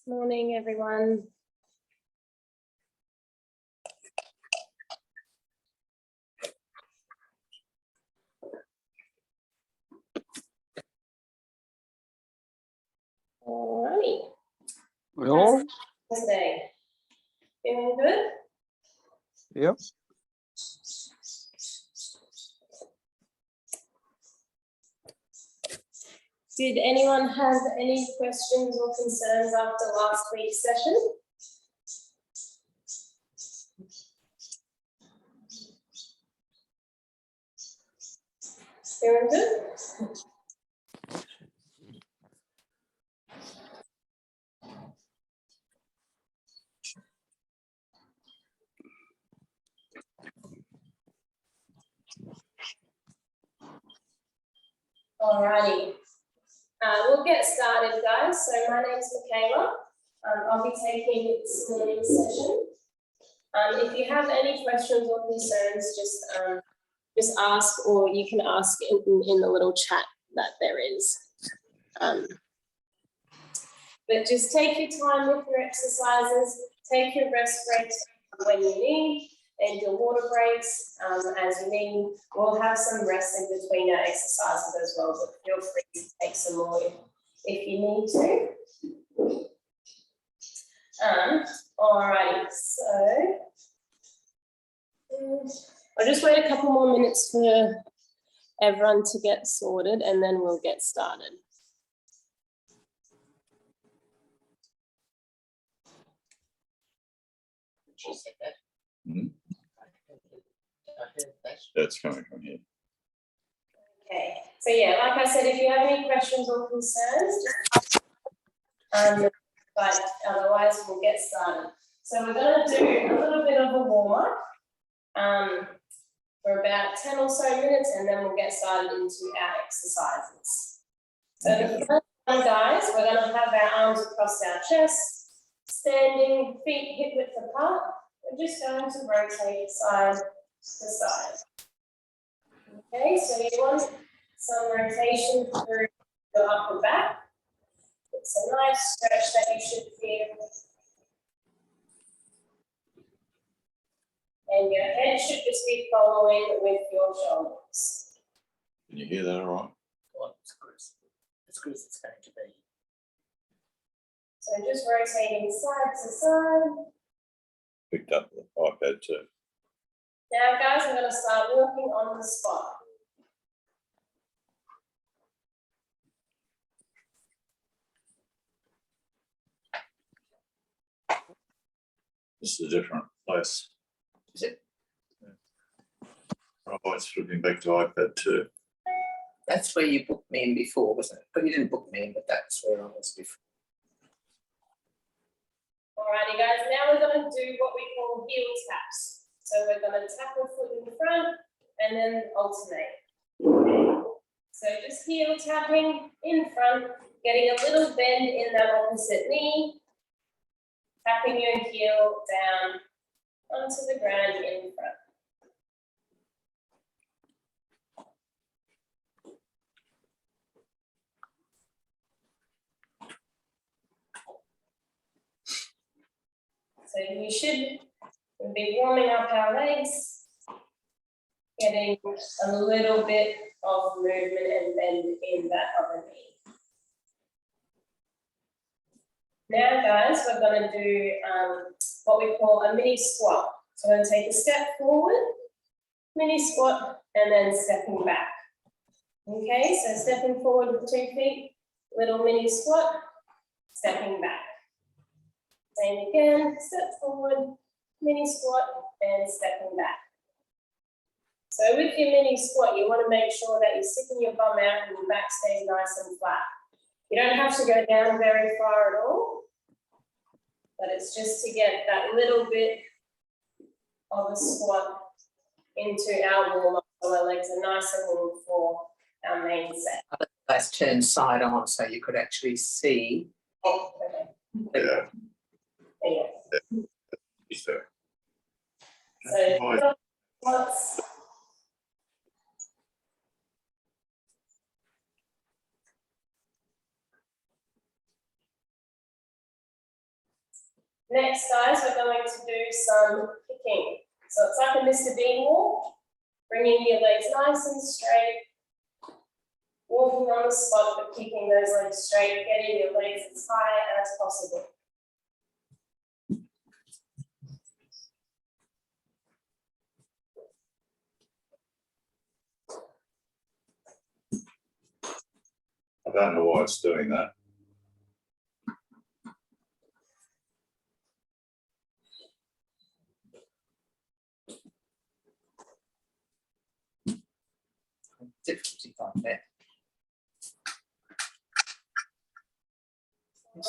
Morning, everyone. Alrighty. Well, Today, feeling good? yep. Did anyone have any questions or concerns after last week's session? Feeling good? Alrighty. We'll get started, guys. So my name's Michaela. I'll be taking this morning's session. If you have any questions or concerns, just ask, or you can ask in the little chat that there is. But just take your time with your exercises, take your rest breaks when you need, and your water breaks as you need. We'll have some rest in between our exercises as well, but feel free to take some more if you need to. Alrighty, so I'll just wait a couple more minutes for everyone to get sorted and then we'll get started. That's coming from here. Okay, so yeah, like I said, if you have any questions or concerns, just but otherwise we'll get started. So we're going to do a little bit of a warm-up for about 10 or so minutes, and then we'll get started into our exercises. So the first one, guys, we're going to have our arms across our chest, standing, feet hip width apart. We're just going to rotate side to side. Okay, so you want some rotation through your upper back. It's a nice stretch that you should feel. And your head should just be following with your shoulders. Can you hear that all right? Well, it's good as it's going to be. So just rotating side to side. Picked up the iPad too. Now, guys, I'm going to start walking on the spot. This is a different place. Is it? Oh, it's flipping back to iPad too. That's where you booked me in before, wasn't it? But you didn't book me in, but that's where I was before. Alrighty, guys, now we're going to do what we call heel taps. So we're going to tap a foot in front and then alternate. Okay. So just heel tapping in front, getting a little bend in that opposite knee, tapping your heel down onto the ground in front. So we should be warming up our legs, getting a little bit of movement and bend in that other knee. Now, guys, we're going to do what we call a mini squat. So we're going to take a step forward, mini squat, and then stepping back. Okay, so stepping forward with 2 feet, little mini squat, stepping back. Same again, step forward, mini squat, and stepping back. So with your mini squat, you want to make sure that you're sticking your bum out and your back stays nice and flat. You don't have to go down very far at all, but it's just to get that little bit of a squat into our warm-up so our legs are nice and warm for our main set. Let's turn side on so you could actually see. Oh, okay. Yeah. Yeah. So, So squats. Next, guys, we're going to do some kicking. So it's like a Mr. Bean walk, bringing your legs nice and straight, walking on the spot, but keeping those legs straight, getting your legs as high as possible. I don't know why it's doing that. Difficulty on there.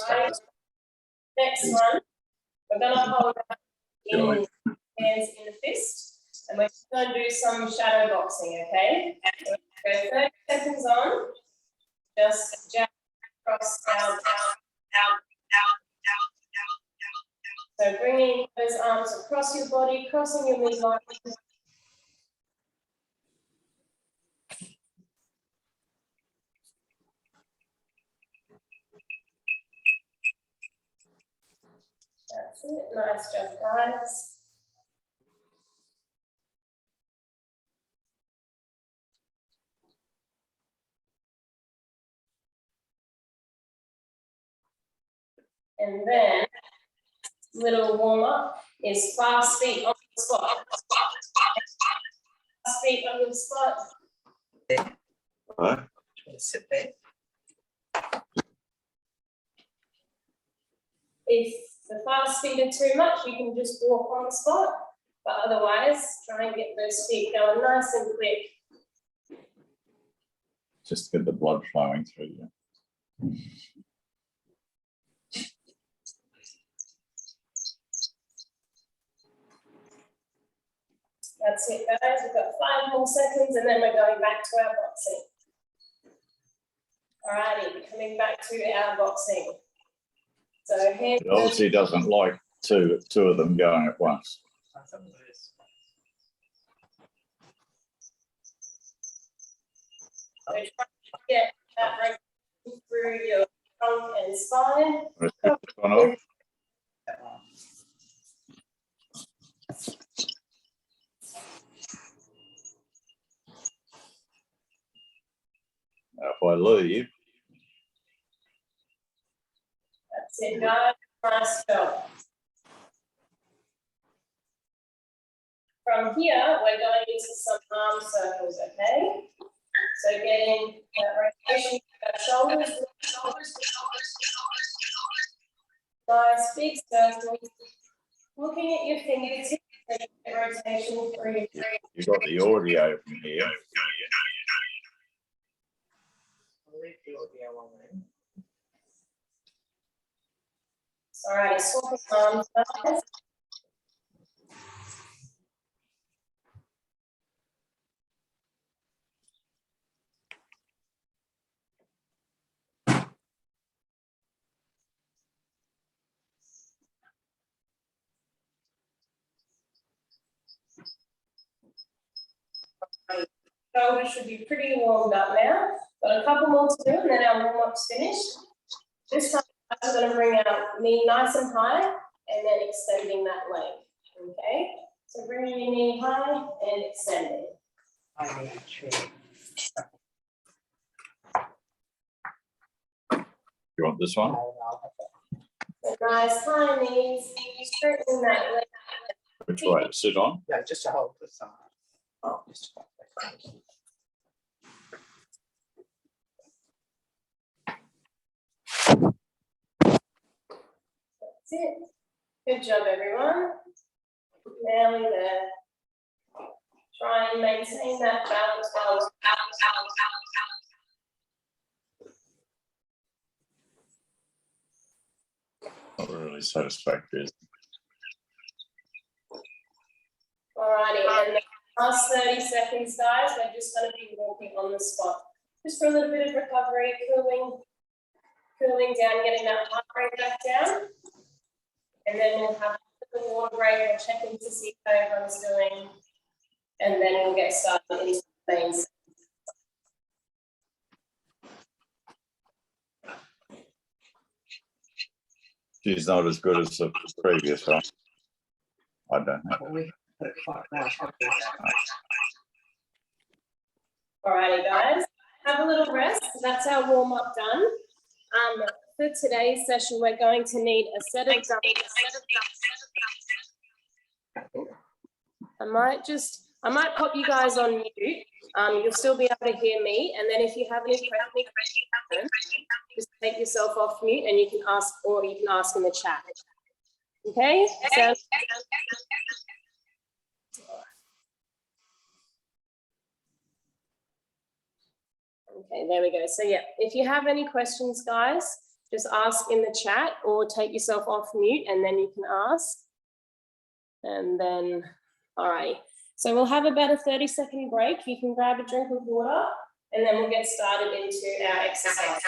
Right. Next one, we're going to hold our hands in a fist, and we're going to do some shadow boxing, okay? So go 30 seconds on, just jab across, down. So bringing those arms across your body, crossing your midline. That's it, nice job, guys. And then, little warm up is fast feet on the spot. Fast feet on the spot. Right? Sit there. If the fast feet are too much, you can just walk on the spot. But otherwise, try and get those feet going nice and quick. Just to get the blood flowing through you. That's it, guys. We've got 5 more seconds and then we're going back to our boxing. Alrighty, coming back to our boxing. So here. It obviously doesn't like two of them going at once. So try to get that rotation through your trunk and spine. Let's get this one off. Now, if I leave, That's it, guys. Nice job. From here, we're going into some arm circles, okay? So getting that rotation of our shoulders. Nice big circle. Looking at your fingertips, rotation through your feet. you've got the audio from here. I'll leave the audio on then. Alright, swapping arms, guys. Shoulders should be pretty warmed up now. Got a couple more to do and then our warm-up's finished. This time we're going to bring our knee nice and high and then extending that leg. Okay? So bringing your knee high and extending. You want this one? So nice high knees, straighten that leg. Which way to sit on? No, just to hold the side. Oh, just to hold the side. That's it. Good job, everyone. Nearly there. Try and maintain that balance. Not really satisfactory. Alrighty, and the last 30 seconds, guys, we're just going to be walking on the spot. Just for a little bit of recovery, cooling down, getting that heart rate back down. And then we'll have a little water break and check in to see how everyone's doing. And then we'll get started into the main session. She's not as good as the previous one. I don't know. Well, we put it quite right, haven't we? Alrighty, guys, have a little rest. That's our warm up done. For today's session, we're going to need a set of dumbbells. I might pop you guys on mute. You'll still be able to hear me. And then if you have any questions, just take yourself off mute and you can ask, or you can ask in the chat. Okay? So, okay, there we go. So yeah, if you have any questions, guys, just ask in the chat or take yourself off mute and then you can ask. And then, all right. So we'll have about a 30-second break. You can grab a drink of water and then we'll get started into our exercise.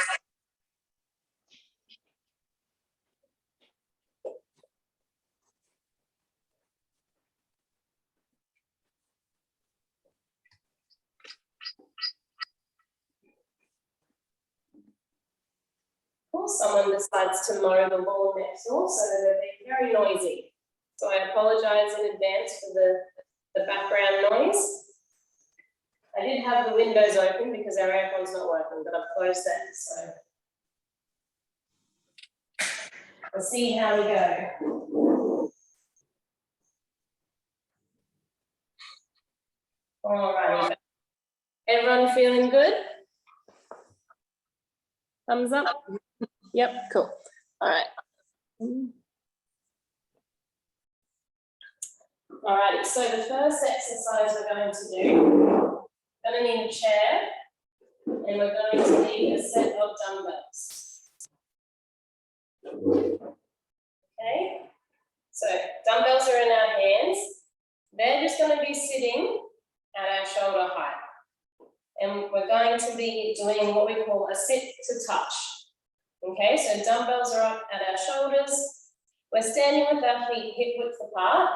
Of course, someone decides to mow the lawn next door, so they're being very noisy. So I apologize in advance for the background noise. I did have the windows open because our aircon's not working, but I've closed that, so. We'll see how we go. All right. Everyone feeling good? Thumbs up? Yep, cool. All right. All right, so the first exercise we're going to do, we're going to need a chair and we're going to need a set of dumbbells. Okay, so dumbbells are in our hands. They're just going to be sitting at our shoulder height. And we're going to be doing what we call a sit to touch. Okay, so dumbbells are up at our shoulders. We're standing with our feet hip width apart.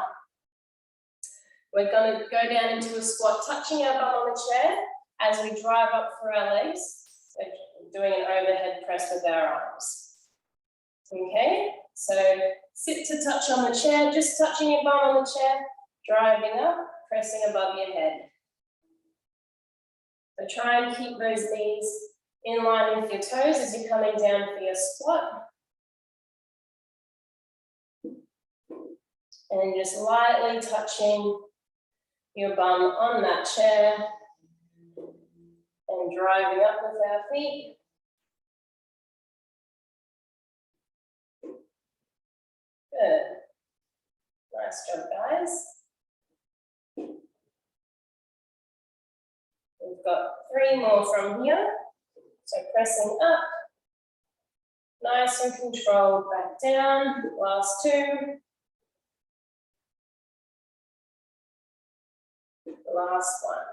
We're going to go down into a squat, touching our bum on the chair as we drive up through our legs. So doing an overhead press with our arms. Okay, so sit to touch on the chair, just touching your bum on the chair, driving up, pressing above your head. So try and keep those knees in line with your toes as you're coming down for your squat. And just lightly touching your bum on that chair and driving up with our feet. Good. Nice job, guys. We've got 3 more from here. So pressing up, nice and controlled, back down. Last 2. The last one.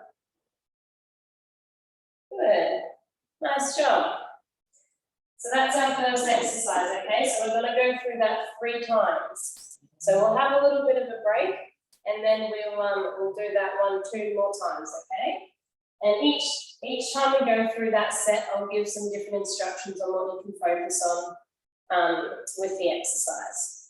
Good. Nice job. So that's our first exercise, okay? So we're going to go through that 3 times. So we'll have a little bit of a break and then we'll do that 2 more times, okay? And each time we go through that set, I'll give some different instructions on what you can focus on with the exercise.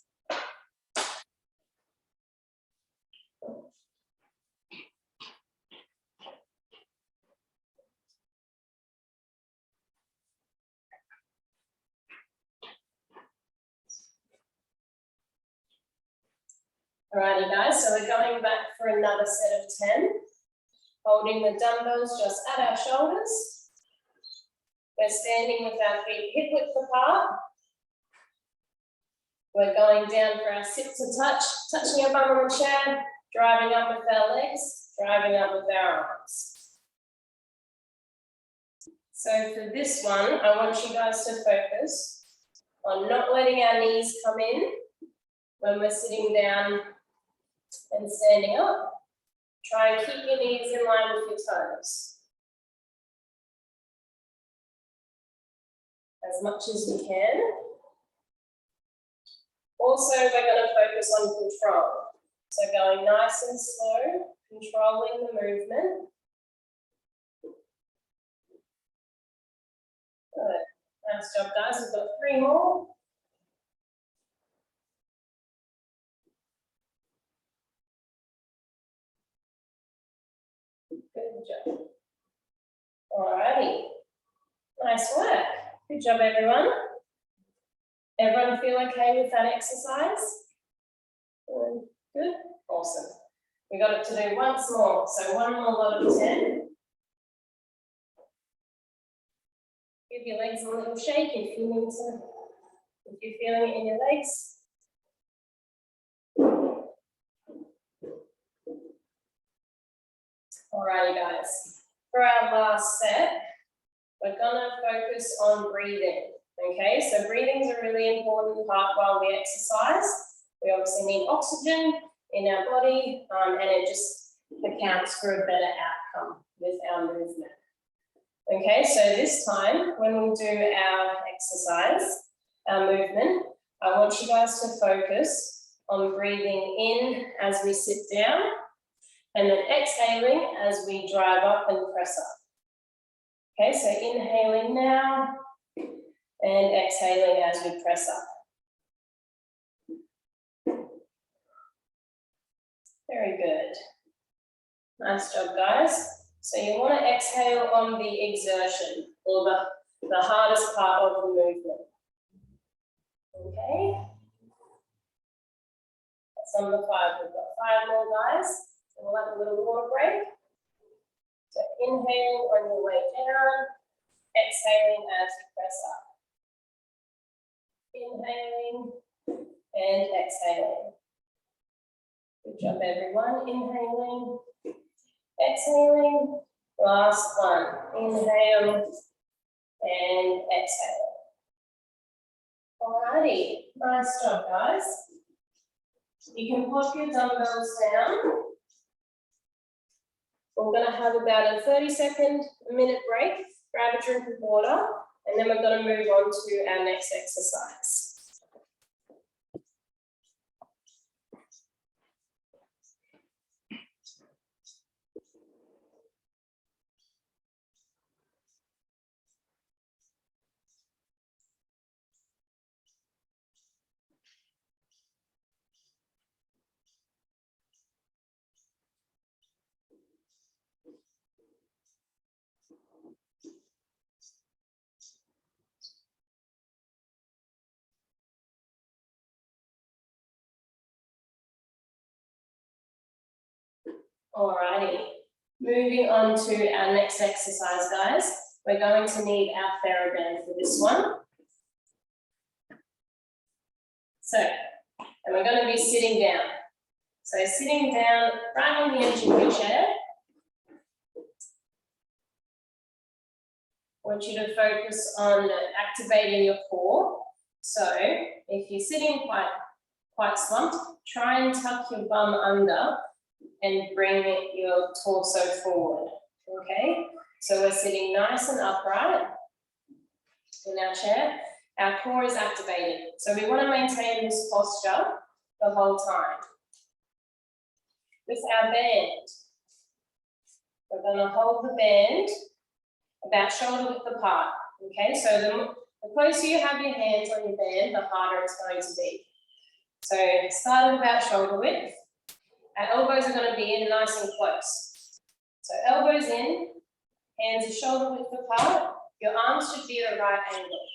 Alrighty, guys, so we're going back for another set of 10. Holding the dumbbells just at our shoulders. We're standing with our feet hip width apart. We're going down for our sit to touch, touching our bum on the chair, driving up with our legs, driving up with our arms. So for this one, I want you guys to focus on not letting our knees come in when we're sitting down and standing up. Try and keep your knees in line with your toes. As much as you can. Also, we're going to focus on control. So going nice and slow, controlling the movement. Good. Nice job, guys. We've got 3 more. job. Alrighty. Nice work. Good job, everyone. Everyone feel okay with that exercise? Good? Awesome. We got it to do once more. So one more lot of 10. Give your legs a little shake if you need to, if you're feeling it in your legs. Alrighty, guys. For our last set, we're gonna focus on breathing. Okay, so breathing is a really important part while we exercise. We obviously need oxygen in our body, and it just accounts for a better outcome with our movement. Okay, so this time when we do our exercise, our movement, I want you guys to focus on breathing in as we sit down and then exhaling as we drive up and press up. Okay, so inhaling now and exhaling as we press up. Very good. Nice job, guys. So you want to exhale on the exertion or the hardest part of the movement. Okay. That's number 5. We've got 5 more, guys. So we'll have a little water break. So inhaling on your way down, exhaling as you press up. Inhaling and exhaling. Good job, everyone. Inhaling, exhaling. Last one. Inhale and exhale. Alrighty, nice job, guys. You can pop your dumbbells down. We're going to have about a 30-second, minute break. Grab a drink of water, and then we're going to move on to our next exercise. Alrighty, moving on to our next exercise, guys. We're going to need our TheraBand for this one. So, and we're going to be sitting down. So sitting down right on the edge of your chair. I want you to focus on activating your core. So if you're sitting quite slumped, try and tuck your bum under and bring your torso forward, okay? So we're sitting nice and upright in our chair. Our core is activated. So we want to maintain this posture the whole time. With our band, we're going to hold the band about shoulder width apart, okay? So the closer you have your hands on your band, the harder it's going to be. So start at about shoulder width. Our elbows are going to be in nice and close. So elbows in, hands are shoulder width apart. Your arms should be at a right angle.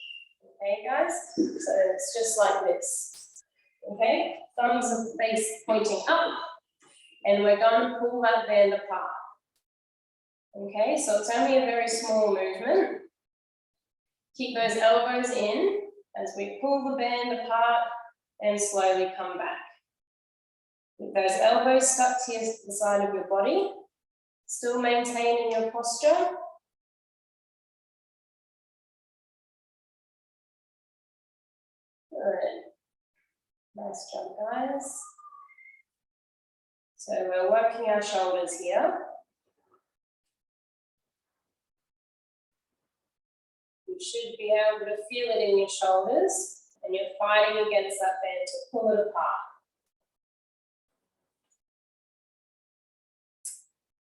Okay, guys? So it's just like this. Okay? Thumbs and face pointing up. And we're going to pull that band apart. Okay, so it's only a very small movement. Keep those elbows in as we pull the band apart and slowly come back. With those elbows stuck to the side of your body, still maintaining your posture. Good. Nice job, guys. So we're working our shoulders here. You should be able to feel it in your shoulders, and you're fighting against that band to pull it apart.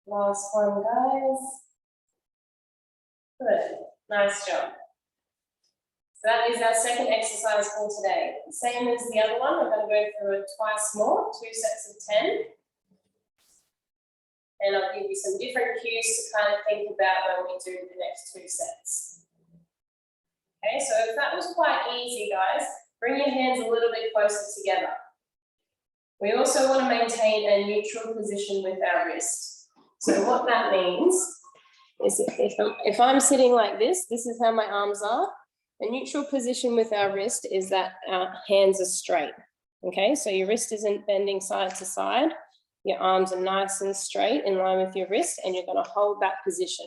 Last one, guys. Good, nice job. So that is our second exercise for today. Same as the other one, we're going to go through it twice more, 2 sets of 10. and I'll give you some different cues to kind of think about when we do the next 2 sets. Okay, so if that was quite easy, guys, bring your hands a little bit closer together. We also want to maintain a neutral position with our wrist. So what that means is if I'm sitting like this is how my arms are. A neutral position with our wrist is that our hands are straight. Okay, so your wrist isn't bending side to side. Your arms are nice and straight in line with your wrist, and you're going to hold that position.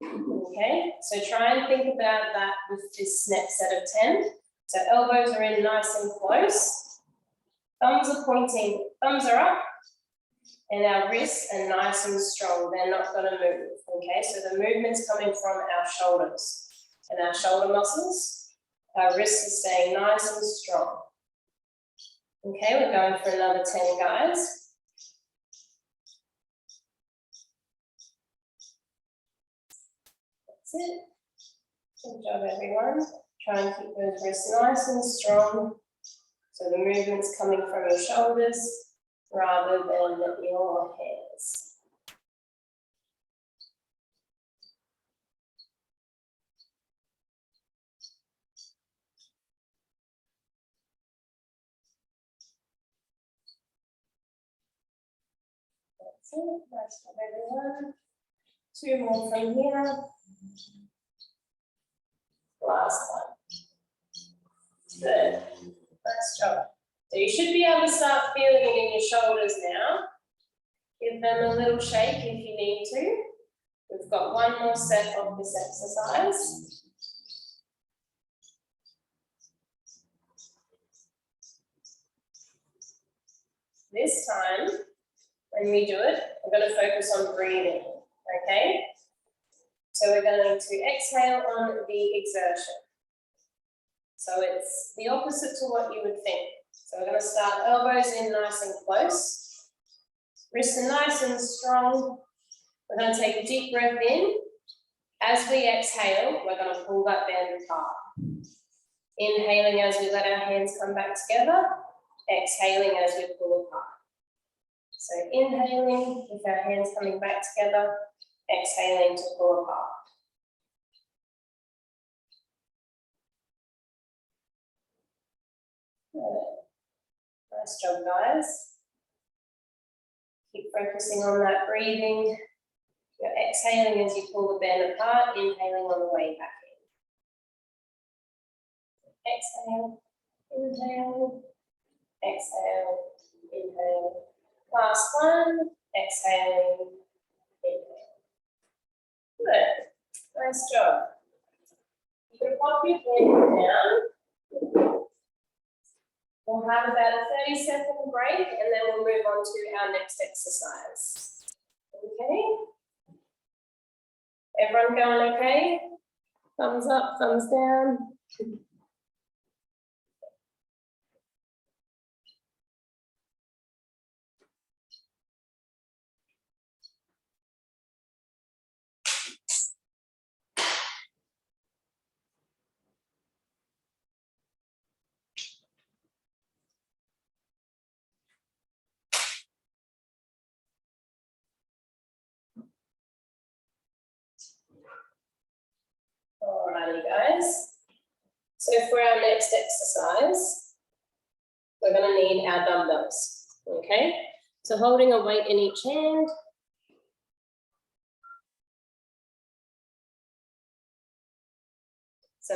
Okay, so try and think about that with this next set of 10. So elbows are in nice and close. Thumbs are pointing, thumbs are up. And our wrists are nice and strong. They're not going to move. Okay, so the movement's coming from our shoulders and our shoulder muscles. Our wrists are staying nice and strong. Okay, we're going for another 10, guys. That's it. Good job, everyone. Try and keep those wrists nice and strong. So the movement's coming from your shoulders rather than your hands. That's it. Nice job, everyone. 2 more from here. Last one. Good. Nice job. So you should be able to start feeling it in your shoulders now. Give them a little shake if you need to. We've got 1 more set of this exercise. This time, when we do it, we're going to focus on breathing, okay? So we're going to exhale on the exertion. So it's the opposite to what you would think. So we're going to start elbows in nice and close. Wrists are nice and strong. We're going to take a deep breath in. As we exhale, we're going to pull that band apart. Inhaling as we let our hands come back together. Exhaling as we pull apart. So inhaling with our hands coming back together. Exhaling to pull apart. Good. Nice job, guys. Keep focusing on that breathing. You're exhaling as you pull the band apart, inhaling on the way back in. Exhale, inhale, exhale, inhale. Last one, exhaling, inhale. Good. Nice job. You can pop your hand down. We'll have about a 30-second break and then we'll move on to our next exercise. Okay? Everyone going okay? Thumbs up, thumbs down. Alrighty, guys. So for our next exercise, we're going to need our dumbbells. Okay? So holding a weight in each hand. So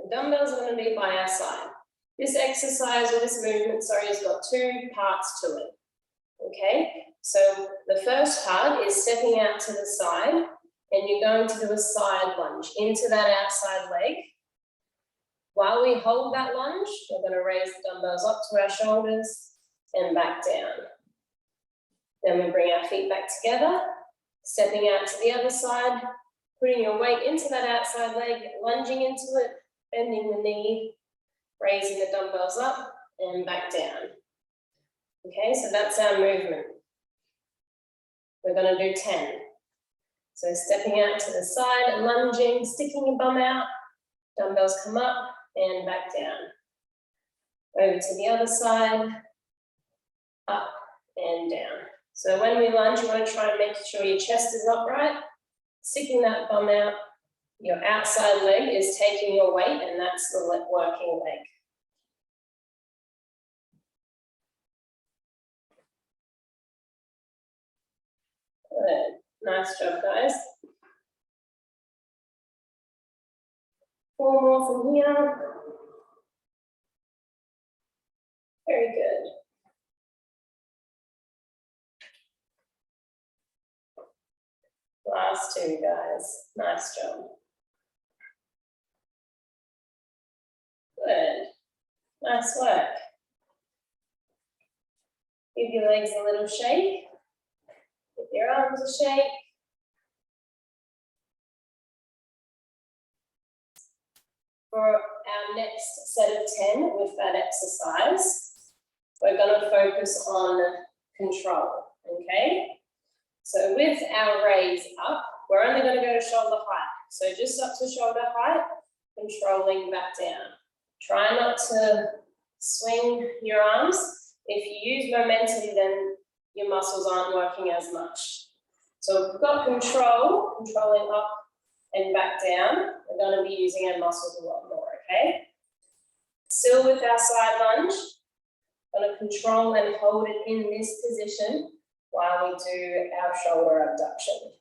the dumbbells are going to be by our side. This exercise or this movement, sorry, has got 2 parts to it. Okay? So the first part is stepping out to the side. And you're going to do a side lunge into that outside leg. While we hold that lunge, we're going to raise the dumbbells up to our shoulders and back down. Then we bring our feet back together, stepping out to the other side, putting your weight into that outside leg, lunging into it, bending the knee, raising the dumbbells up and back down. Okay, so that's our movement. We're going to do 10. So stepping out to the side, lunging, sticking your bum out, dumbbells come up and back down. Over to the other side, up and down. So when we lunge, you want to try and make sure your chest is upright, sticking that bum out. Your outside leg is taking your weight, and that's the working leg. Good. Nice job, guys. 4 more from here. Very good. Last 2, guys. Nice job. Good. Nice work. Give your legs a little shake. Give your arms a shake. For our next set of 10 with that exercise, we're going to focus on control, okay? So with our raise up, we're only going to go to shoulder height. So just up to shoulder height, controlling back down. Try not to swing your arms. If you use momentum, then your muscles aren't working as much. So if we've got control, controlling up and back down, we're going to be using our muscles a lot more, okay? Still with our side lunge, going to control and hold it in this position while we do our shoulder abduction.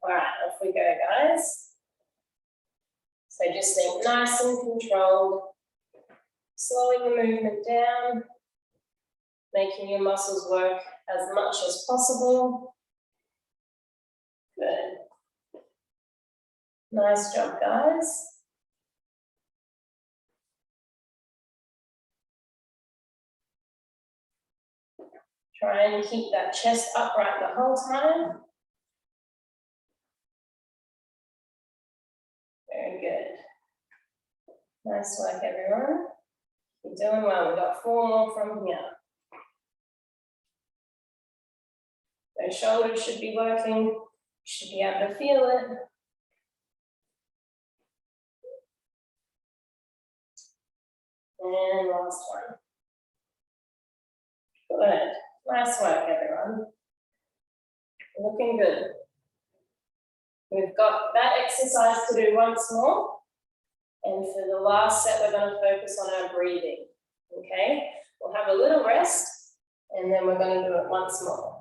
All right, off we go, guys. So just think nice and controlled, slowing the movement down, making your muscles work as much as possible. Good. Nice job, guys. Try and keep that chest upright the whole time. Very good. Nice work, everyone. You're doing well. We've got 4 more from here. Those shoulders should be working. You should be able to feel it. And last one. Good. Nice work, everyone. Looking good. We've got that exercise to do once more. And for the last set, we're going to focus on our breathing. Okay? We'll have a little rest, and then we're going to do it once more.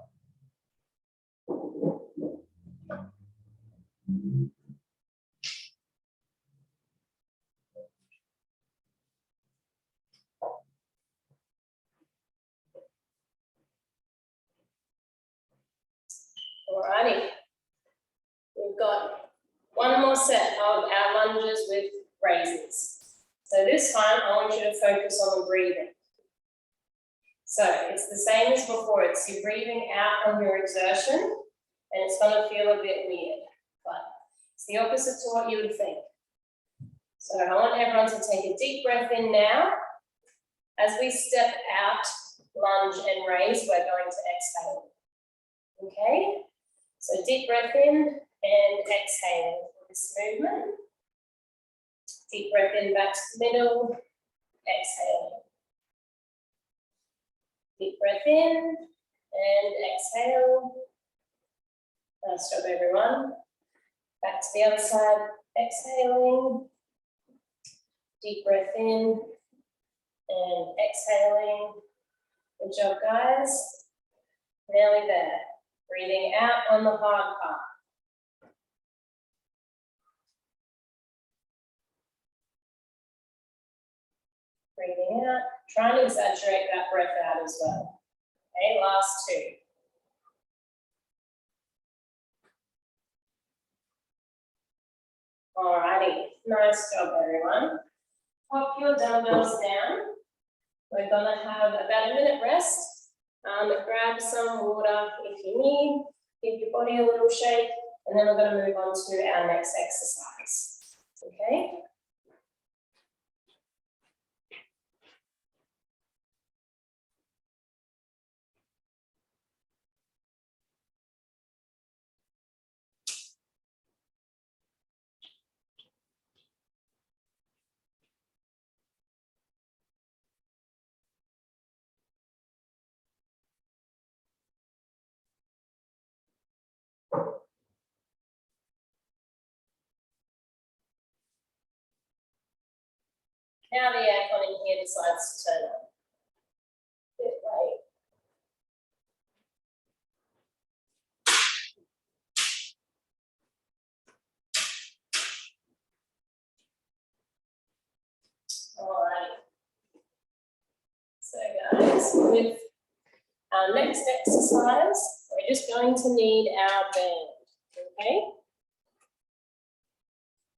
Alrighty. We've got one more set of our lunges with raises. So this time, I want you to focus on the breathing. So it's the same as before. It's you breathing out on your exertion, and it's going to feel a bit weird, but it's the opposite to what you would think. So I want everyone to take a deep breath in now. As we step out, lunge and raise, we're going to exhale. Okay? So deep breath in and exhale for this movement. Deep breath in back to the middle, exhale. Deep breath in and exhale. Nice job, everyone. Back to the other side, exhaling. Deep breath in and exhaling. Good job, guys. Nearly there. Breathing out on the hard part. Breathing out. Try and exaggerate that breath out as well. Okay, last 2. Alrighty, nice job, everyone. Pop your dumbbells down. We're gonna have about a minute rest. Grab some water if you need. Give your body a little shake, and then we're gonna move on to our next exercise. Okay? Now the aircon in here decides to turn on. Bit late. Alright. So guys, with our next exercise, we're just going to need our band, okay?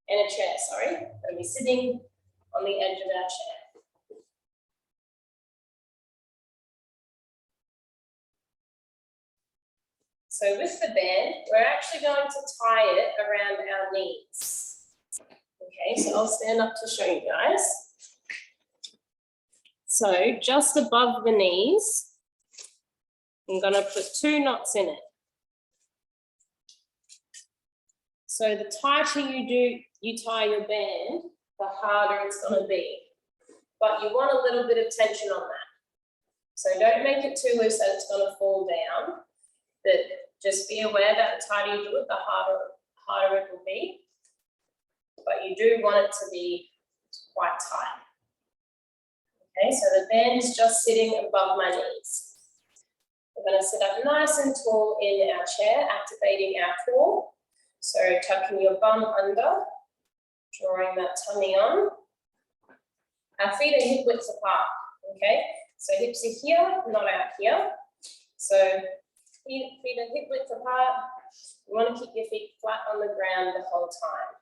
And a chair, sorry. We'll be sitting on the edge of our chair. So with the band, we're actually going to tie it around our knees. Okay, so I'll stand up to show you guys. So just above the knees, I'm going to put 2 knots in it. So the tighter you tie your band, the harder it's going to be. But you want a little bit of tension on that. So don't make it too loose that it's going to fall down. But just be aware that the tighter you do it, the harder it will be. But you do want it to be quite tight. Okay, so the band is just sitting above my knees. We're going to sit up nice and tall in our chair, activating our core. So tucking your bum under, drawing that tummy on. Our feet are hip width apart, okay? So hips are here, not out here. So feet are hip width apart. You want to keep your feet flat on the ground the whole time.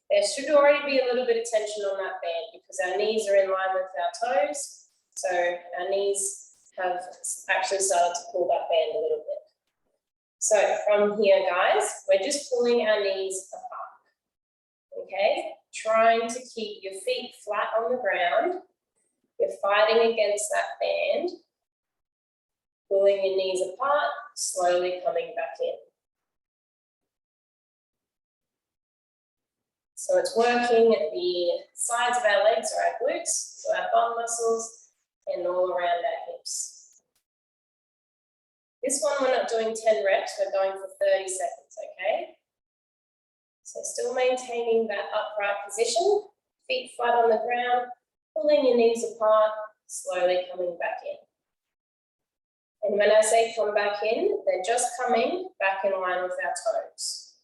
There should already be a little bit of tension on that band because our knees are in line with our toes. So our knees have actually started to pull that band a little bit. So from here, guys, we're just pulling our knees apart, okay? Trying to keep your feet flat on the ground. You're fighting against that band, pulling your knees apart, slowly coming back in. So it's working at the sides of our legs or our glutes, so our bum muscles, and all around our hips. This one, we're not doing 10 reps, we're going for 30 seconds, okay? So still maintaining that upright position, feet flat on the ground, pulling your knees apart, slowly coming back in. And when I say come back in, they're just coming back in line with our toes.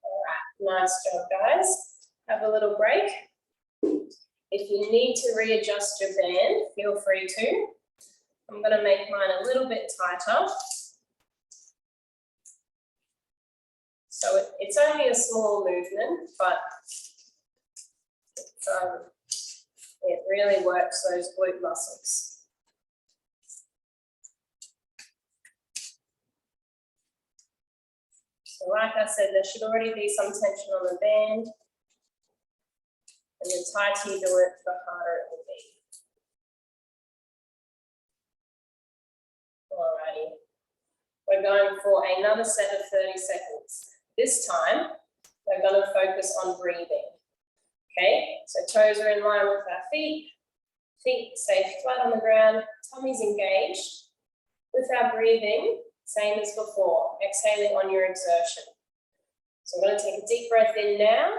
All right, nice job, guys. Have a little break. If you need to readjust your band, feel free to. I'm going to make mine a little bit tighter. So it's only a small movement, but it really works those glute muscles. So like I said, there should already be some tension on the band. And the tighter you do it, the harder it will be. Alrighty. We're going for another set of 30 seconds. This time, we're going to focus on breathing. Okay, so toes are in line with our feet. Feet stay flat on the ground, tummy's engaged. With our breathing, same as before, exhaling on your exertion. So I'm going to take a deep breath in now.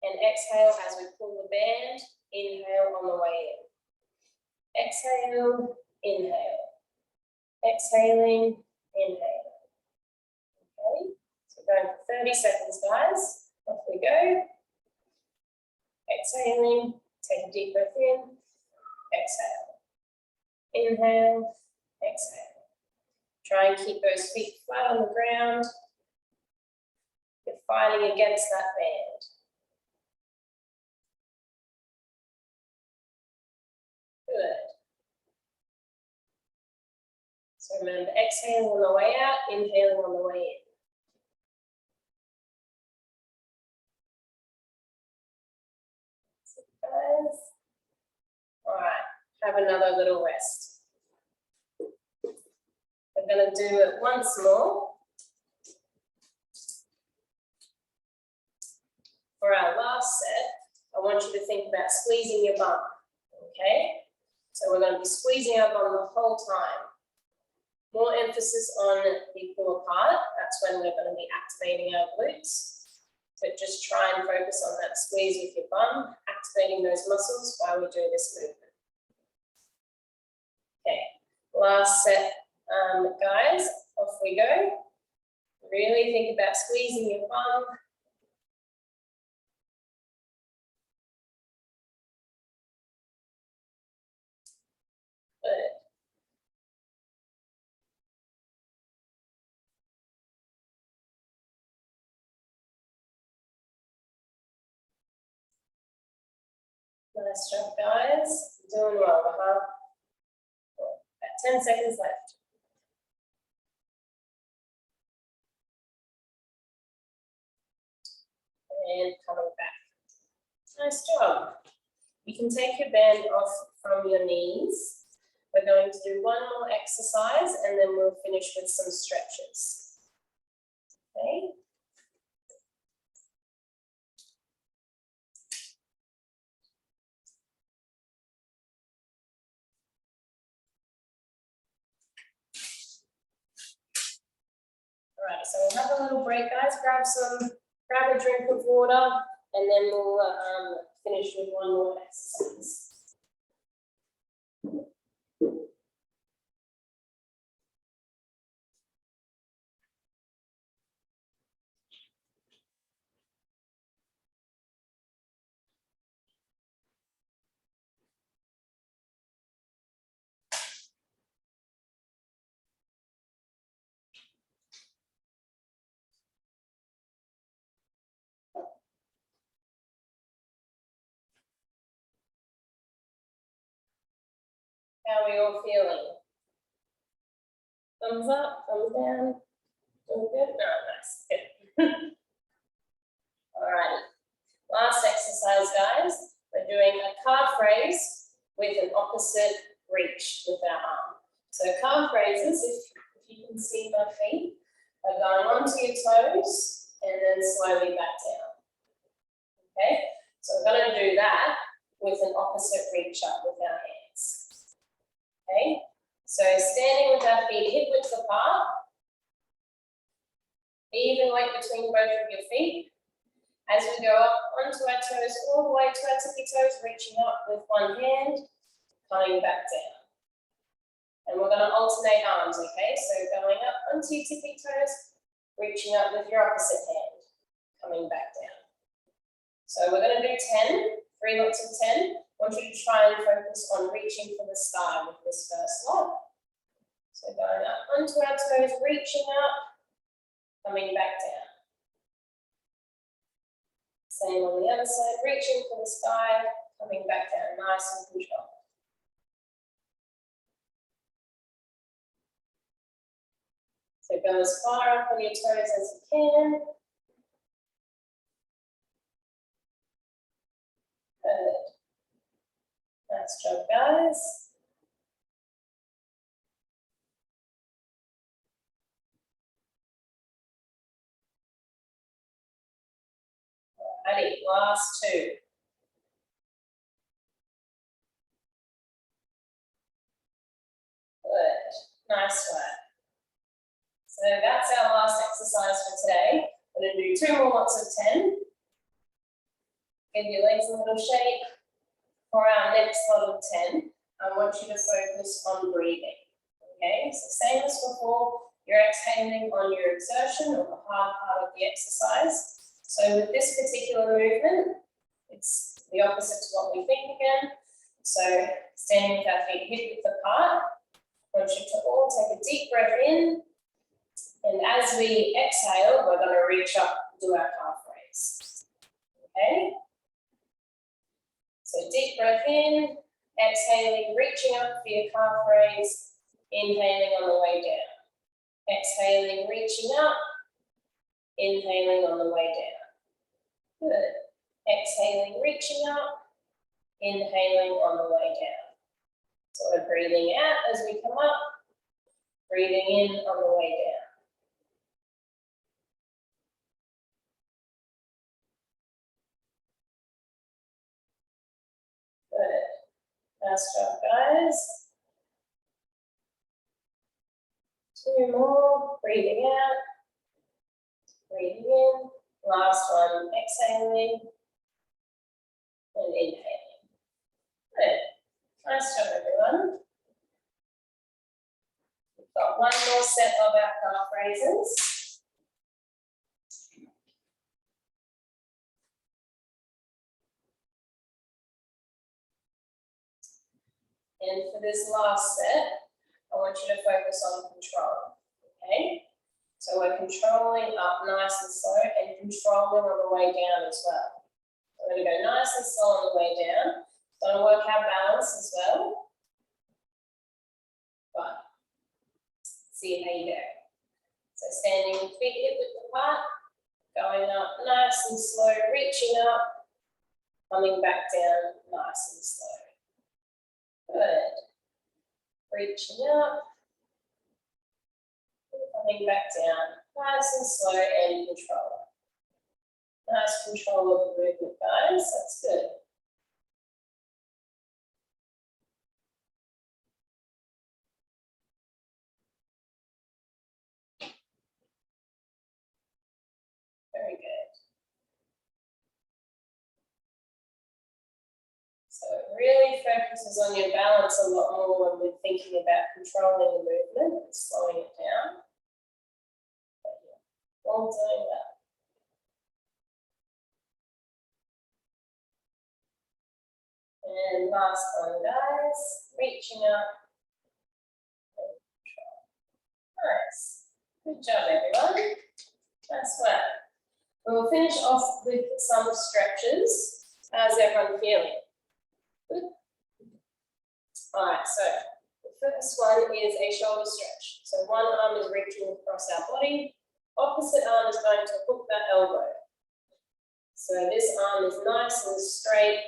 And exhale as we pull the band, inhale on the way in. Exhale, inhale. Exhaling, inhale. Okay, so going for 30 seconds, guys. Off we go. Exhaling, take a deep breath in. Exhale. Inhale, exhale. Try and keep those feet flat on the ground. You're fighting against that band. Good. So remember, exhaling on the way out, inhaling on the way in. So guys. All right, have another little rest. We're going to do it once more. For our last set, I want you to think about squeezing your bum, okay? So we're going to be squeezing our bum the whole time. More emphasis on the pull apart. That's when we're going to be activating our glutes. but just try and focus on that squeeze with your bum, activating those muscles while we do this movement. Okay, last set, guys, off we go. Really think about squeezing your bum. Good. Nice job, guys. Doing well, About 10 seconds left. And coming back. Nice job. You can take your band off from your knees. We're going to do one more exercise and then we'll finish with some stretches. Okay. All right, so we'll have a little break, guys. Grab a drink of water, and then we'll finish with one more exercise. How are we all feeling? Thumbs up, thumbs down. Doing good? No, nice. Good. All righty. Last exercise, guys. We're doing a calf raise with an opposite reach with our arm. So calf raises, if you can see my feet, are going onto your toes and then slowly back down. Okay, so we're going to do that with an opposite reach up with our hands. Okay, so standing with our feet hip width apart, even weight between both of your feet. As we go up onto our toes, all the way to our tippy toes, reaching up with one hand, coming back down. And we're going to alternate arms, okay? So going up onto your tippy toes, reaching up with your opposite hand, coming back down. So we're going to do 10, 3 lots of 10. I want you to try and focus on reaching for the sky with this first lot. So going up onto our toes, reaching up, coming back down. Same on the other side, reaching for the sky, coming back down, nice and controlled. So go as far up on your toes as you can. Good. Nice job, guys. Alrighty, last 2. Good, nice work. So that's our last exercise for today. We're going to do 2 more lots of 10. Give your legs a little shake. For our next lot of 10, I want you to focus on breathing. Okay, so same as before, you're exhaling on your exertion or the hard part of the exercise. So with this particular movement, it's the opposite to what we think again. So standing with our feet hip width apart, I want you to all take a deep breath in. And as we exhale, we're going to reach up and do our calf raise. Okay? So deep breath in, exhaling, reaching up for your calf raise, inhaling on the way down. Exhaling, reaching up, inhaling on the way down. Good. Exhaling, reaching up, inhaling on the way down. So we're breathing out as we come up, breathing in on the way down. Good. Nice job, guys. 2 more. Breathing out. Breathing in. Last one, exhaling and inhaling. Good. Nice job, everyone. We've got one more set of our calf raises. And for this last set, I want you to focus on control, okay? So we're controlling up nice and slow and controlling on the way down as well. We're going to go nice and slow on the way down. Going to work our balance as well. But see how you go. So standing feet hip width apart, going up nice and slow, reaching up, coming back down nice and slow. Good. Reaching up, coming back down, nice and slow and control. Nice control of the movement, guys. That's good. Very good. So it really focuses on your balance a lot more when we're thinking about controlling the movement and slowing it down. But yeah, all doing that. And last one, guys, reaching up and control. Nice. Good job, everyone. Nice work. We'll finish off with some stretches. How's everyone feeling? Good. All right, so the first one is a shoulder stretch. So one arm is reaching across our body, opposite arm is going to hook that elbow. So this arm is nice and straight.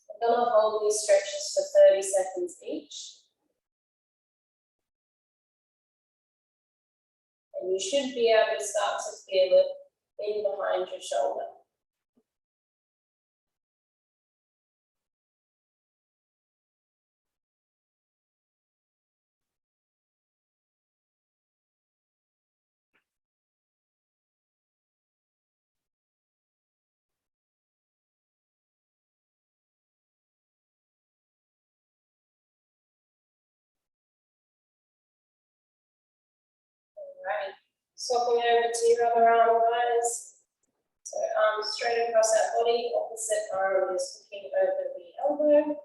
I'm going to hold these stretches for 30 seconds each. And you should be able to start to feel it in behind your shoulder. Right, swapping over to your other arm, guys. So arm straight across our body, opposite arm is hooking over the elbow.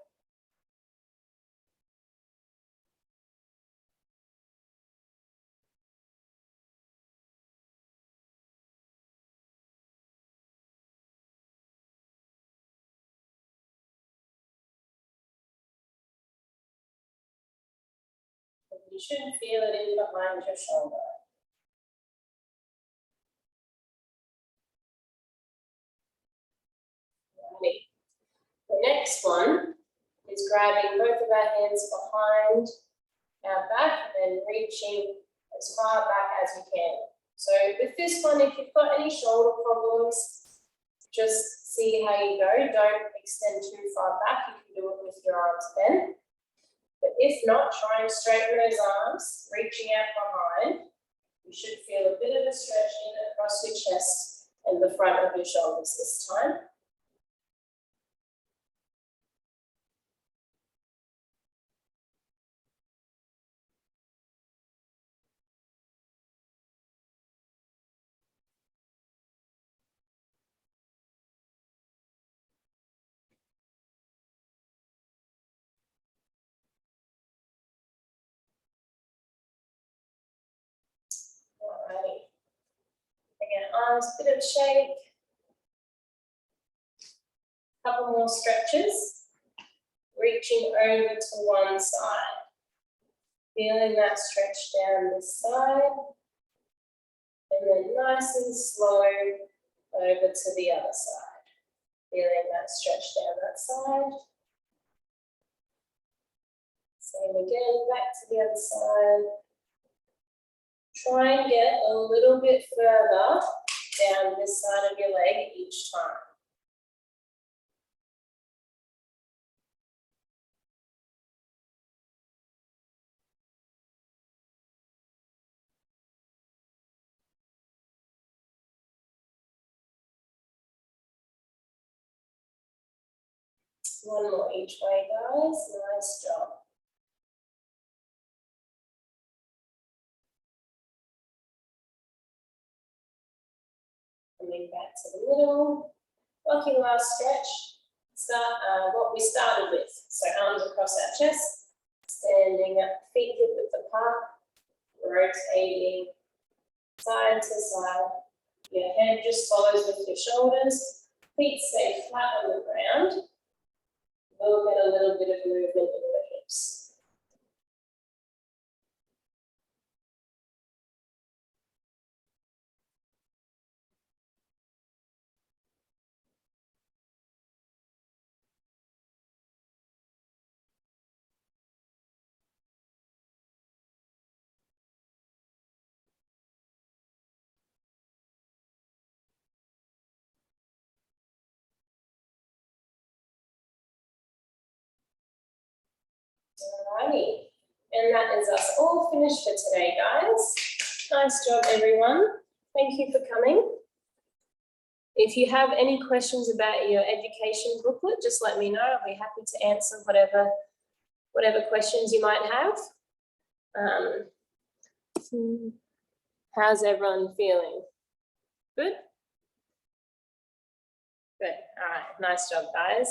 And you should feel it in behind your shoulder. Right. The next one is grabbing both of our hands behind our back and reaching as far back as you can. So with this one, if you've got any shoulder problems, just see how you go. Don't extend too far back. You can do it with your arms bent. But if not, try and straighten those arms, reaching out behind. You should feel a bit of a stretch in across your chest and the front of your shoulders this time. Alrighty. Again, arms, bit of shake. Couple more stretches. Reaching over to one side. Feeling that stretch down this side. And then nice and slow over to the other side. Feeling that stretch down that side. Same again, back to the other side. Try and get a little bit further down this side of your leg each time. One more each way, guys. Nice job. Coming back to the middle. Working last stretch. Start what we started with. So arms across our chest, standing up, feet hip width apart, rotating side to side. Your head just follows with your shoulders. Feet stay flat on the ground. We'll get a little bit of movement in the hips. Alrighty, and that is us all finished for today, guys. Nice job, everyone. Thank you for coming. If you have any questions about your education booklet, just let me know. I'll be happy to answer whatever questions you might have. How's everyone feeling? Good? Good, all right, nice job, guys.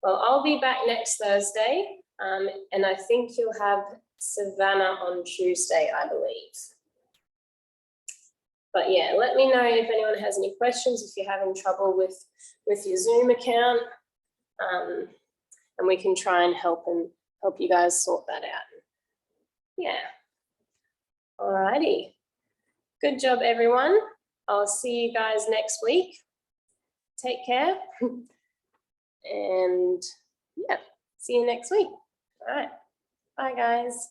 Well, I'll be back next Thursday, and I think you'll have Savannah on Tuesday, I believe. But yeah, let me know if anyone has any questions, if you're having trouble with your Zoom account, and we can try and help you guys sort that out. Yeah. Alrighty. Good job, everyone. I'll see you guys next week. Take care. And yeah, see you next week. All right. Bye, guys.